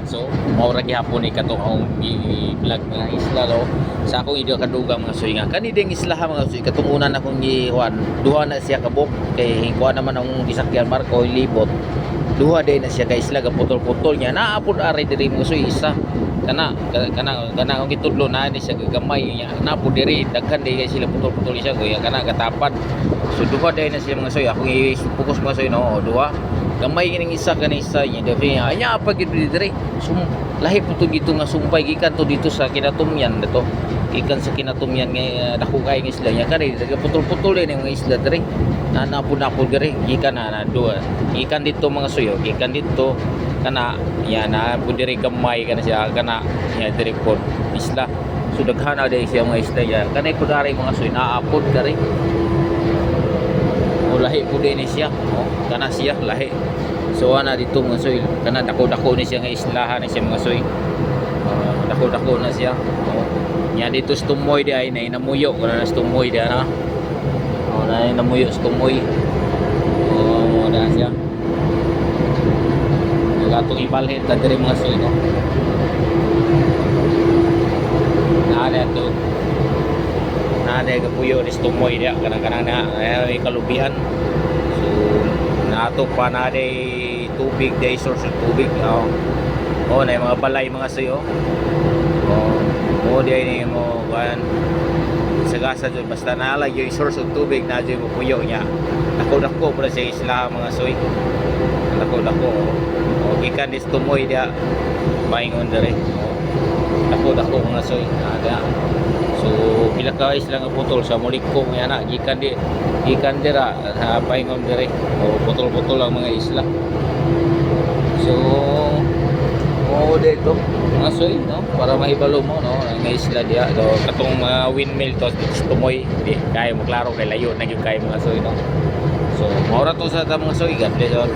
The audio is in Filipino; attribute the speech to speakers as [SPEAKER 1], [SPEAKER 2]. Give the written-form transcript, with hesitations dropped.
[SPEAKER 1] So, maura gihapon ni katong akong i-vlog mga isla no. Sa akong idyo kadugang mga suy nga. Kani ding isla ha mga suy katong una na akong gihuan. Duha na siya kabuk kay hingkuan naman ang gisakyan Marco libot. Duha day na siya kay isla ga putol-putol niya. Naapod ari diri mga suy isa. Kana akong gitudlo na ni siya gagamay niya. Naapod diri daghan day sila putol-putol siya kuya kana katapad. So duha day na siya mga suy. Akong i-focus mga suy no, duha. Gamay kining isa kanisa niya dapat anya apa gid dire lahi puto dito nga sumpay gikan to dito sa Kinatumyan dito ikan sa Kinatumyan nga dako kay ng isla nya kani putol-putol din ang isla dire napod dire gikan na duha gikan dito mga suyo gikan dito kana ya na pud dire gamay kana siya kana ya dire pod isla so daghan na day siya mga isla ya kanay pud ari mga suyo naapod dire lahi po din siya kana siya lahi so ana dito mga soy kana dako-dako ni siya nga islahan ni siya mga soy dako-dako na siya nya dito sa tumoy di ay namuyo kana sa tumoy di ana na namuyo sa tumoy na siya gatong ibalhin ta diri mga soy no naala to nade kapuyo ni tumoy dia kanang-kanang na ay kalubihan so nato pa nade tubig day source of tubig na mga balay mga sayo di ni mo kan sagasa jud basta naala yung source of tubig na jud puyo nya dako-dako para sa isla mga soy dako-dako gikan dis tumoy dia maingon dire dako-dako mga soy ada so pila ka isla nga putol sa mulikong yan na gikan dira paingon dire putol-putol ang mga isla so dito mga soy no para mahibalo mo no ang isla dia do katong mga windmill to tumoy di kay mo klaro kay layo na gyud kay mga soy no so maura to sa mga soy God bless all.